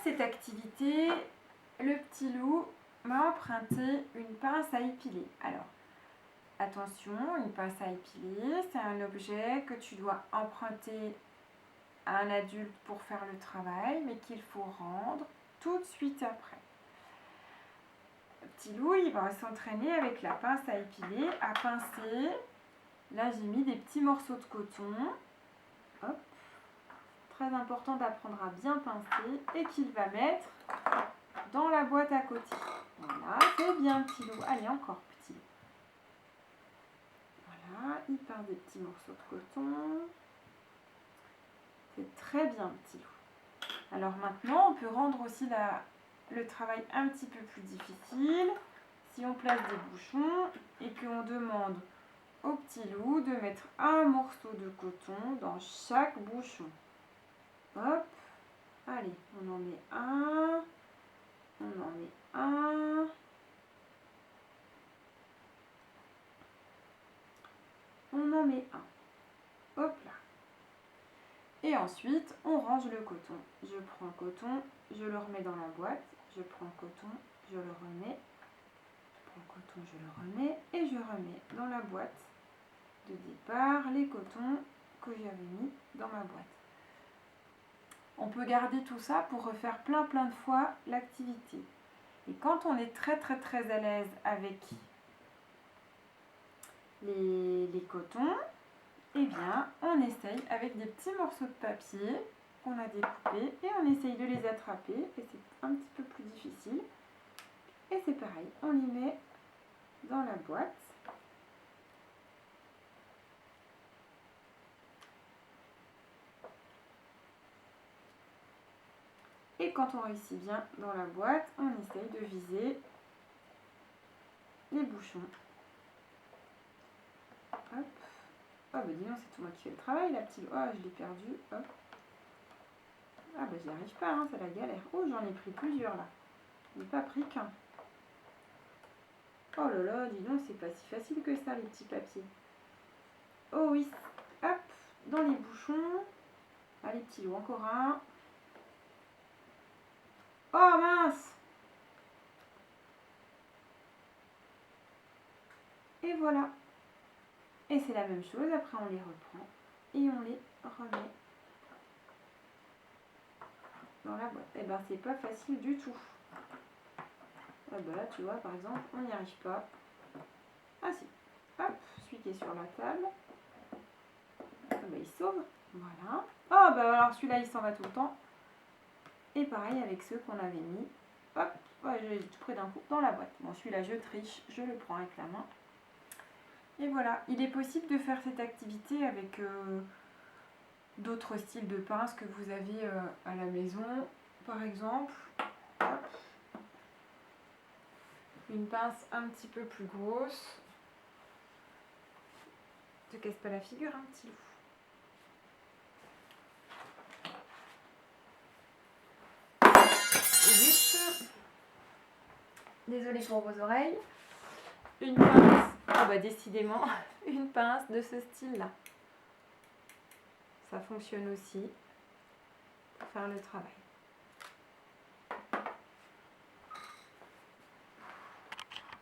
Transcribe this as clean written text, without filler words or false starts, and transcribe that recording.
cette activité, le petit loup m'a emprunté une pince à épiler. Alors, attention, une pince à épiler, c'est un objet que tu dois emprunter à un adulte pour faire le travail, mais qu'il faut rendre tout de suite après. Le petit loup, il va s'entraîner avec la pince à épiler, à pincer. Là, j'ai mis des petits morceaux de coton. Hop. Très important d'apprendre à bien pincer et qu'il va mettre dans la boîte à côté. Voilà, c'est bien, petit loup. Allez, encore, petit loup. Voilà, il pince des petits morceaux de coton. C'est très bien, petit loup. Alors maintenant, on peut rendre aussi le travail un petit peu plus difficile si on place des bouchons et qu'on demande au petit loup de mettre un morceau de coton dans chaque bouchon. Hop, allez, on en met un, on en met un, on en met un. Hop là. Et ensuite, on range le coton. Je prends le coton, je le remets dans la boîte. Je prends le coton, je le remets. Je prends le coton, je le remets. Et je remets dans la boîte de départ les cotons que j'avais mis dans ma boîte. On peut garder tout ça pour refaire plein de fois l'activité. Et quand on est très à l'aise avec les cotons, eh bien, on essaye avec des petits morceaux de papier qu'on a découpés et on essaye de les attraper. Et c'est un petit peu plus difficile. Et c'est pareil, on les met dans la boîte. Et quand on réussit bien dans la boîte, on essaye de viser les bouchons. Hop. Ah bah dis donc, c'est tout moi qui fais le travail, la petite. Ah, je l'ai perdu. Hop. Ah bah j'y arrive pas, hein, c'est la galère. Oh, j'en ai pris plusieurs là. Je n'ai pas pris qu'un. Oh là là, dis donc, c'est pas si facile que ça, les petits papiers. Oh oui. Hop, dans les bouchons. Allez, petit loup, encore un. Oh mince! Et voilà. Et c'est la même chose, après on les reprend et on les remet dans la boîte. Et ben c'est pas facile du tout. Ah ben là tu vois par exemple on n'y arrive pas. Ah si. Hop, celui qui est sur la table. Ah ben il sauve. Voilà. Oh ben alors celui-là il s'en va tout le temps. Et pareil avec ceux qu'on avait mis. Hop, ouais, j'ai tout pris d'un coup dans la boîte. Bon celui-là je triche, je le prends avec la main. Et voilà, il est possible de faire cette activité avec d'autres styles de pinces que vous avez à la maison. Par exemple, hop, une pince un petit peu plus grosse. Ne te casse pas la figure, un petit loup. Vite. Désolée pour vos oreilles. Une pince, ah bah décidément, une pince de ce style-là. Ça fonctionne aussi pour faire le travail.